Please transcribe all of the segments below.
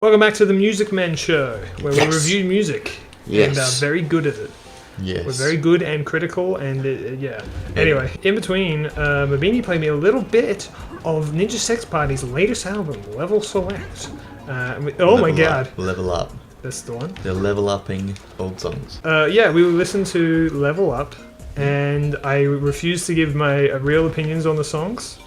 Welcome back to the Music Men Show, where we review music and are Yes. very good at it. Yes. We're very good and critical, and yeah. Anyway, in between, Mabini played me a little bit of Ninja Sex Party's latest album, Level Select. Oh my god, Level up. that's the one. They're level upping old songs. Yeah, we listened to Level Up, and I refuse to give my real opinions on the songs.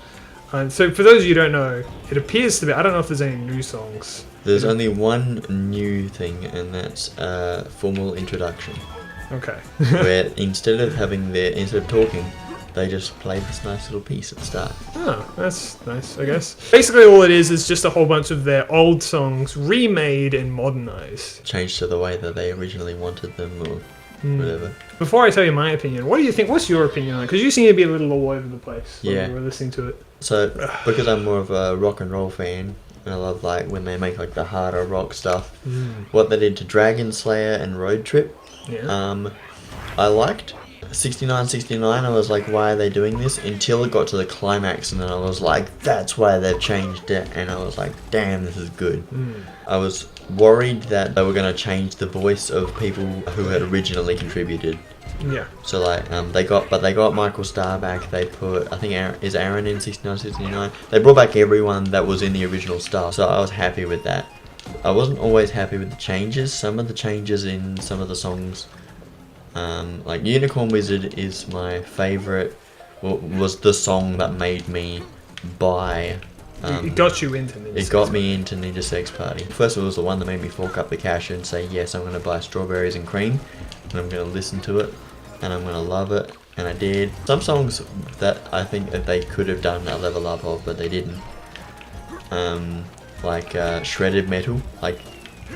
So for those of you who don't know, it appears to be, I don't know if there's any new songs. There's only one new thing, and that's formal introduction. Okay. Where instead of talking, they just play this nice little piece at the start. Oh, that's nice, I guess. Basically all it is just a whole bunch of their old songs remade and modernized. Changed to the way that they originally wanted them, or whatever. Before I tell you my opinion, what do you think? What's your opinion on it? Because you seem to be a little all over the place when Yeah. we were listening to it. So, because I'm more of a rock and roll fan, and I love like when they make like the harder rock stuff, what they did to Dragon Slayer and Road Trip, Yeah. I liked 6969. I was like, why are they doing this? Until it got to the climax, and then I was like, that's why they've changed it. And I was like, damn, this is good. I was worried that they were going to change the voice of people who had originally contributed. Yeah. So like, they got Michael Starr back. They put, I think Aaron in 6969. They brought back everyone that was in the original Star. So I was happy with that. I wasn't always happy with the changes. Some of the changes in some of the songs, like Unicorn Wizard is my favorite. Was the song that made me buy. It got you into Ninja It got me into Ninja Sex Party. First of all, it was the one that made me fork up the cash and say, yes, I'm going to buy Strawberries and Cream, and I'm going to listen to it, and I'm going to love it, and I did. Some songs that I think that they could have done a level up of, but they didn't. Like Shredded Metal. Like,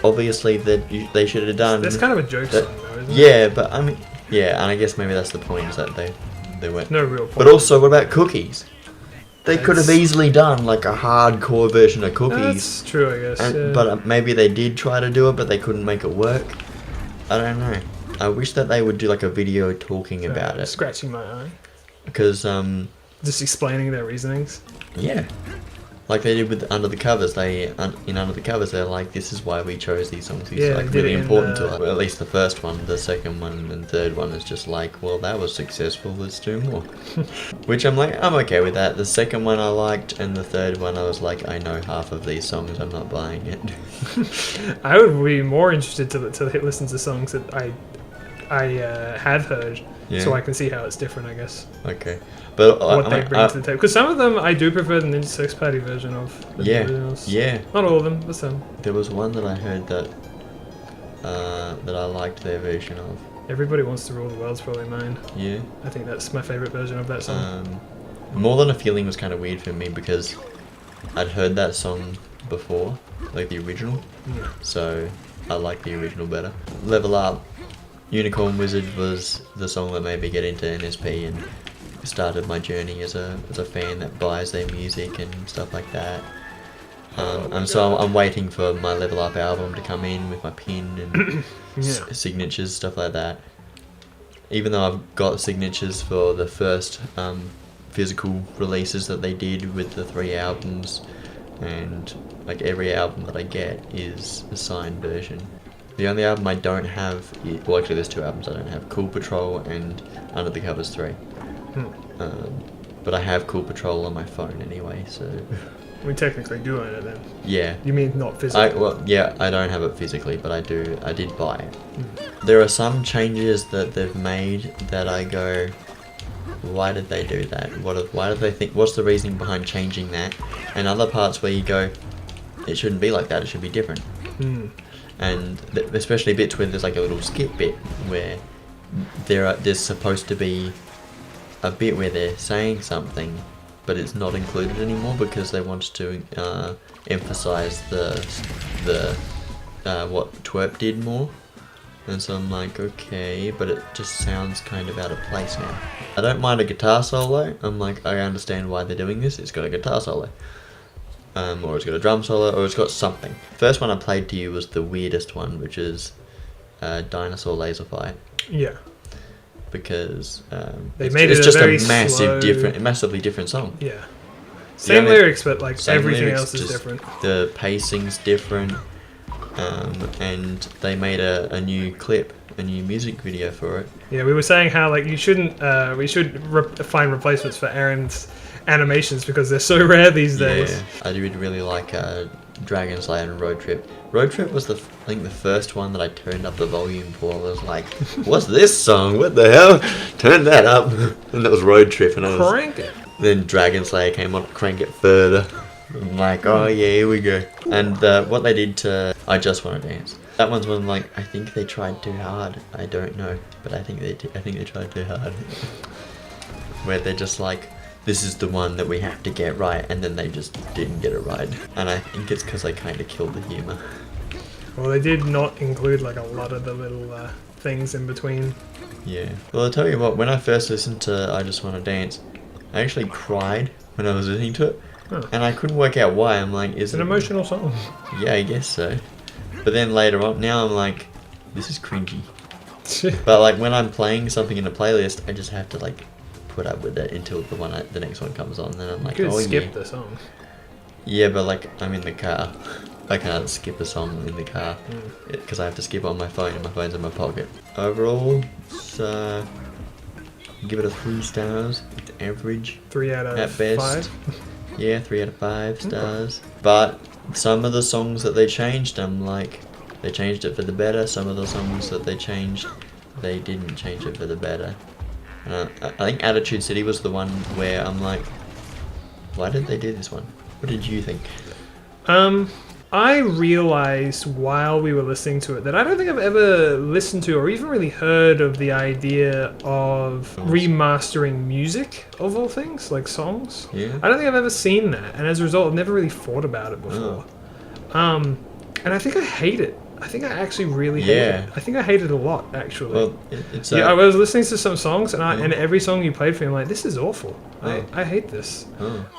obviously they should have done. That's kind of a joke song, though, isn't it? Yeah, but I mean, yeah, and I guess maybe that's the point, is that they went. No real point. But also, what about Cookies? They could have easily done like a hardcore version of Cookies. That's true, I guess. Yeah. But maybe they did try to do it, but they couldn't make it work. I don't know. I wish that they would do like a video talking about it. Scratching my eye. Because, Just explaining their reasonings. yeah. Like they did with Under the Covers. In Under the Covers, they're like, this is why we chose these songs. These Yeah, are they like did really it in, important to us. Well, at least the first one. The second one and third one is just like, well, that was successful. Let's do more. Which I'm like, I'm okay with that. The second one I liked, and the third one I was like, I know half of these songs. I'm not buying it. I would be more interested to listen to songs that I have heard, Yeah. so I can see how it's different, I guess. Okay. But What they bring to the table. Because some of them I do prefer the Ninja Sex Party version of. than the yeah, originals. yeah. Not all of them, but some. There was one that I heard that I liked their version of. Everybody Wants to Rule the World's probably mine. Yeah. I think that's my favourite version of that song. More Than a Feeling was kind of weird for me because I'd heard that song before, like the original. Yeah. So I like the original better. Level Up, Unicorn Wizard was the song that made me get into NSP and started my journey as a fan that buys their music and stuff like that. I'm waiting for my Level Up album to come in with my pin and Yeah. signatures, stuff like that. Even though I've got signatures for the first physical releases that they did with the 3 albums, and like every album that I get is a signed version. The only album I don't have, well actually there's 2 albums I don't have, Cool Patrol and Under the Covers 3. But I have Cool Patrol on my phone anyway, so We technically do own it then. yeah. You mean not physically? I don't have it physically, but I did buy it. There are some changes that they've made that I go, why did they do that? Why did they think? What's the reasoning behind changing that? And other parts where you go, it shouldn't be like that. It should be different. And especially bits where there's like a little skip bit where there's supposed to be a bit where they're saying something, but it's not included anymore because they wanted to emphasize the what Twerp did more. And so I'm like, okay, but it just sounds kind of out of place now. I don't mind a guitar solo. I'm like, I understand why they're doing this. It's got a guitar solo. Or it's got a drum solo, or it's got something. First one I played to you was the weirdest one, which is Dinosaur Laser Fight. Yeah. Because They made it's it a just very a slow- massively different song. Yeah. Same only- lyrics, but like Same everything lyrics, else is just different. The pacing's different. and they made a new clip, a new music video for it. Yeah, we were saying how like you shouldn't. We should find replacements for Aaron's animations because they're so rare these days. Yeah, I did really like Dragon Slayer and Road Trip. Road Trip was I think the first one that I turned up the volume for. I was like, what's this song? What the hell? Turn that up. And that was Road Trip. And I was, Crank it. then Dragon Slayer came on, crank it further. I'm like, oh yeah, here we go. And what they did to I Just Wanna Dance. That one's one like, I think they tried too hard. I don't know, but I think they tried too hard. Where they're just like, this is the one that we have to get right, and then they just didn't get it right. And I think it's because they kind of killed the humor. Well, they did not include like a lot of the little things in between. Yeah. Well, I'll tell you what, when I first listened to I Just Wanna Dance, I actually cried when I was listening to it. Huh. And I couldn't work out why. I'm like, It's an emotional song. Yeah, I guess so. But then later on, now I'm like, this is cringy. But like when I'm playing something in a playlist, I just have to like put up with it until the next one comes on. Then I'm like, you could oh skip yeah. the song. Yeah, but like I'm in the car. I can't skip a song in the car because I have to skip on my phone and my phone's in my pocket. Overall, it's, give it a 3 stars. It's average 3 out of at best. 5. Yeah, 3 out of 5 stars. But some of the songs that they changed, I'm like, they changed it for the better. Some of the songs that they changed, they didn't change it for the better. And I think Attitude City was the one where I'm like, why did they do this one? What did you think? I realized while we were listening to it that I don't think I've ever listened to or even really heard of the idea of remastering music of all things, like songs. Yeah. I don't think I've ever seen that, and as a result, I've never really thought about it before. And I think I hate it. I think I actually really hate it. I think I hate it a lot, actually. Well, it's I was listening to some songs, and every song you played for me, I'm like, this is awful. I hate this.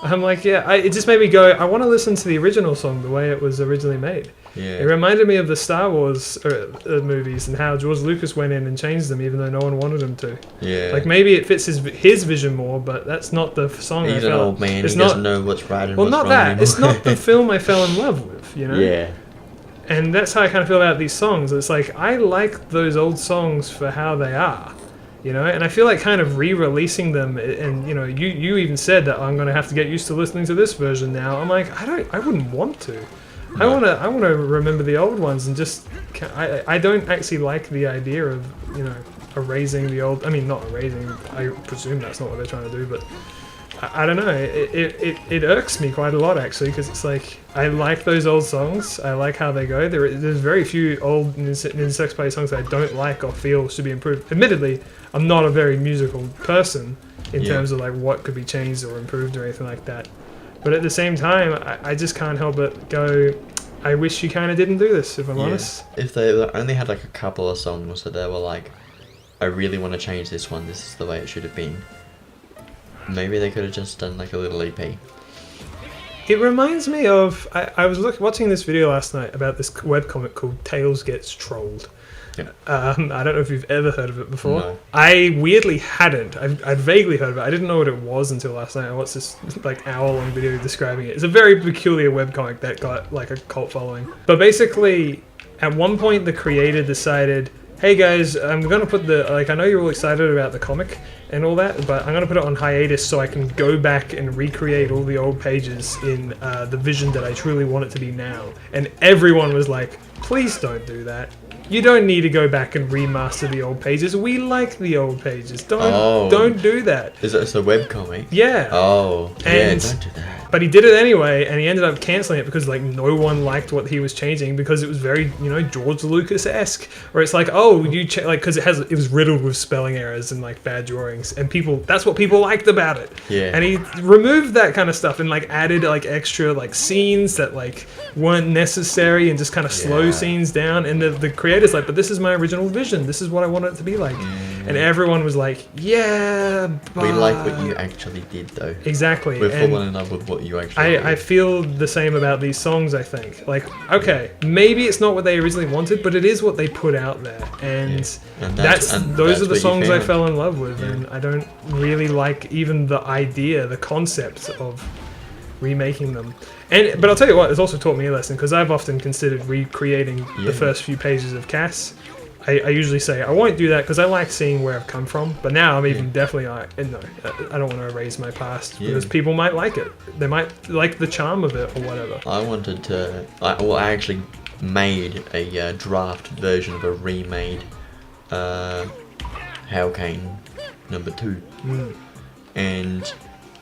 I'm like, it just made me go, I want to listen to the original song the way it was originally made. Yeah. It reminded me of the Star Wars movies and how George Lucas went in and changed them even though no one wanted him to. Yeah. Like, maybe it fits his vision more, but that's not the song He's I an felt. old man, It's he not, doesn't know what's right and well, what's not wrong that. anymore. It's not the film I fell in love with, you know? Yeah. And that's how I kind of feel about these songs. It's like, I like those old songs for how they are, you know? And I feel like kind of re-releasing them, and, you know, you even said that I'm going to have to get used to listening to this version now. I'm like, I wouldn't want to. I want to remember the old ones and just, I don't actually like the idea of, you know, erasing the old, I mean, not erasing, I presume that's not what they're trying to do, but I don't know, it irks me quite a lot actually, because it's like, I like those old songs, I like how they go. There's very few old Ninja Play songs that I don't like or feel should be improved. Admittedly, I'm not a very musical person in terms of like what could be changed or improved or anything like that. But at the same time, I just can't help but go, I wish you kind of didn't do this, if I'm honest. If they only had like a couple of songs that they were like, I really want to change this one, this is the way it should have been. Maybe they could have just done like a little EP. It reminds me of, I was watching this video last night about this webcomic called Tails Gets Trolled. Yeah. I don't know if you've ever heard of it before. No. I weirdly hadn't. I'd vaguely heard of it. I didn't know what it was until last night. I watched this like hour-long video describing it. It's a very peculiar webcomic that got like a cult following. But basically, at one point, the creator decided, hey guys, I'm going to put I know you're all excited about the comic and all that, but I'm going to put it on hiatus so I can go back and recreate all the old pages in the vision that I truly want it to be now. And everyone was like, please don't do that. You don't need to go back and remaster the old pages. We like the old pages. Don't do that. It's a webcomic? Yeah. Oh, And- yeah, don't do that. But he did it anyway, and he ended up canceling it because like no one liked what he was changing because it was very, you know, George Lucas-esque. Where it's like, oh, like because it was riddled with spelling errors and like bad drawings, and that's what people liked about it. Yeah. And he removed that kind of stuff and like added like extra like scenes that like weren't necessary and just kind of slow scenes down. And the creator's like, but this is my original vision. This is what I want it to be like. And everyone was like, yeah, but We like what you actually did though. exactly. We're And falling in love with what you actually did. I feel the same about these songs, I think. Like, okay, maybe it's not what they originally wanted, but it is what they put out there. And, And those are the what you songs I found. fell in love with. And I don't really like even the idea, the concept of remaking them. But I'll tell you what, it's also taught me a lesson, because I've often considered recreating Yeah. the first few pages of Cass. I usually say I won't do that because I like seeing where I've come from, but now I'm even definitely like, no, I don't want to erase my past, because people might like it. They might like the charm of it or whatever. I wanted to. I actually made a draft version of a remade Hurricane #2, and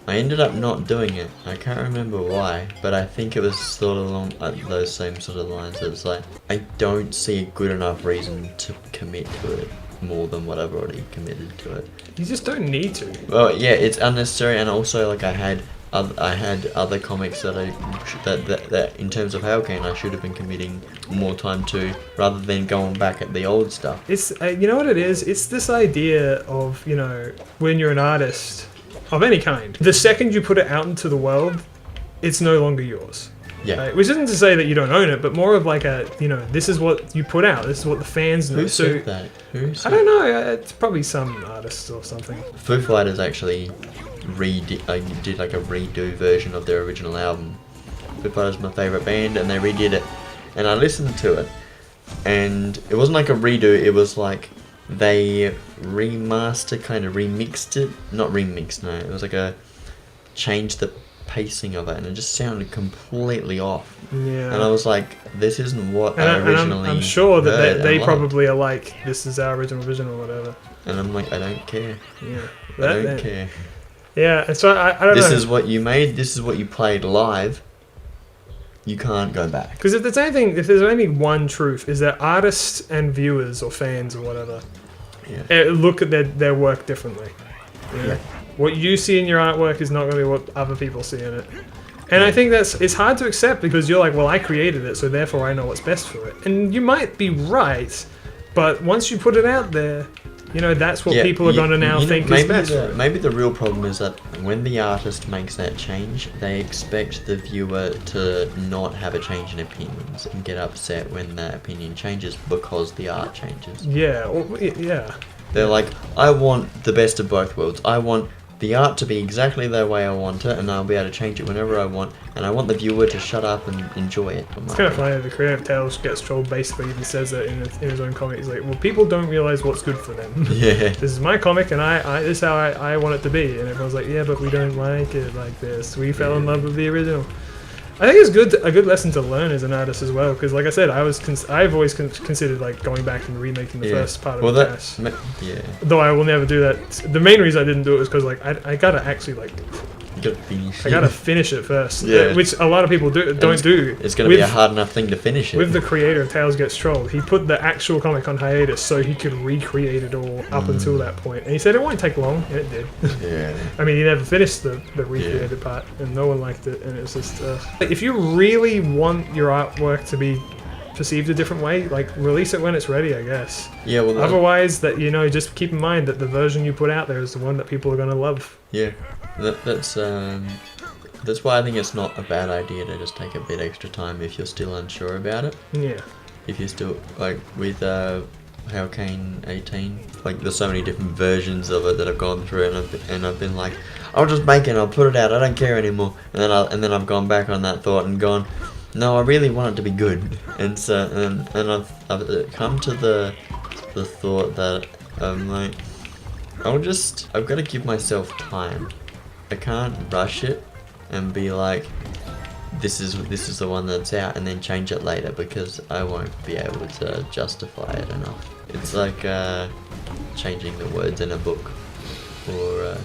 I ended up not doing it. I can't remember why, but I think it was sort of along those same sort of lines. It's like, I don't see a good enough reason to commit to it more than what I've already committed to it. You just don't need to. Well, yeah, it's unnecessary, and also like I had other comics that that in terms of Hurricane I should have been committing more time to, rather than going back at the old stuff. It's you know what it is? It's this idea of, you know, when you're an artist of any kind, the second you put it out into the world, it's no longer yours. Yeah. Right? Which isn't to say that you don't own it, but more of like a, you know, this is what you put out, this is what the fans know. Who said that? Who said I don't know, it's probably some artist or something. Foo Fighters actually did like a redo version of their original album. Foo Fighters is my favourite band, and they redid it. And I listened to it, and it wasn't like a redo, it was like they remastered, kind of remixed it. Not remixed, no. It was like a changed the pacing of it, and it just sounded completely off. Yeah. And I was like, this isn't what And I originally I'm sure that heard they and liked. probably are like, this is our original vision or whatever. And I'm like, I don't care. Yeah. I don't care. Yeah, and so I don't know. This is what you made. This is what you played live. You can't go back. Because if there's only one truth, is that artists and viewers or fans or whatever look at their work differently. You know? Yeah. What you see in your artwork is not going to be what other people see in it. And I think it's hard to accept, because you're like, well, I created it, so therefore I know what's best for it. And you might be right, but once you put it out there, you know, that's what people are going to now think is best for it. Maybe the real problem is that when the artist makes that change, they expect the viewer to not have a change in opinions and get upset when that opinion changes because the art changes. Yeah, yeah. They're like, I want the best of both worlds. I want the art to be exactly the way I want it, and I'll be able to change it whenever I want, and I want the viewer to shut up and enjoy it. It's kind of funny, the creator of Tales Gets Trolled basically even says that in his own comic. He's like, well, people don't realize what's good for them. Yeah. This is my comic, and this is how I want it to be. And everyone's like, yeah, but we don't like it like this. We fell in love with the original. I think it's a good lesson to learn as an artist as well, because like I said, I've always considered like going back and remaking the first part of the cast. Yeah. Though I will never do that. The main reason I didn't do it was because like I gotta actually like You gotta finish. I gotta finish it first. Yeah. Which a lot of people don't do. It's gonna be a hard enough thing to finish it. With the creator of Tales Gets Trolled, he put the actual comic on hiatus so he could recreate it all up until that point. And he said it won't take long, and it did. Yeah. I mean, he never finished the recreated part, and no one liked it, and it was just... if you really want your artwork to be perceived a different way, like, release it when it's ready, I guess. Yeah, well... Otherwise, that, you know, just keep in mind that the version you put out there is the one that people are going to love. Yeah. That's why I think it's not a bad idea to just take a bit extra time if you're still unsure about it. Yeah. If you're still, like, with Hurricane 18, like, there's so many different versions of it that I've gone through, and I've been like, I'll just make it, I'll put it out, I don't care anymore. And then I've gone back on that thought and gone, no, I really want it to be good. And so, and I've come to the thought that I'm like, I've got to give myself time. I can't rush it and be like, this is the one that's out, and then change it later, because I won't be able to justify it enough. It's like changing the words in a book, or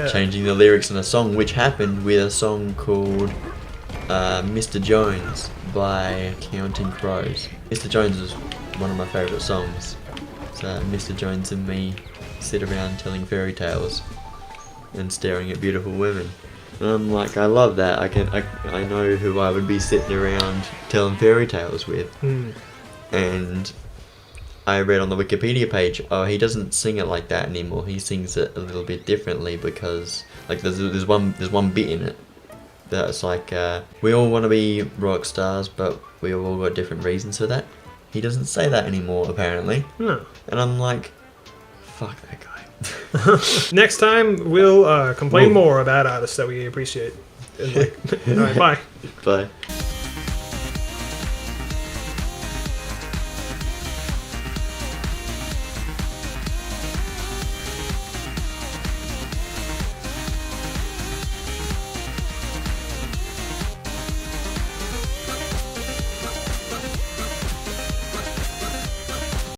changing the lyrics in a song, which happened with a song called Mr. Jones by Counting Crows. Mr. Jones is one of my favourite songs. It's Mr. Jones and me sit around telling fairy tales and staring at beautiful women. And I'm like, I love that. I know who I would be sitting around telling fairy tales with. And I read on the Wikipedia page, oh, he doesn't sing it like that anymore. He sings it a little bit differently, because like there's one bit in it that's like, we all want to be rock stars, but we all got different reasons for that. He doesn't say that anymore, apparently. No. And I'm like, fuck that guy. Next time, we'll complain more about artists that we appreciate. And like, all right, bye. Bye.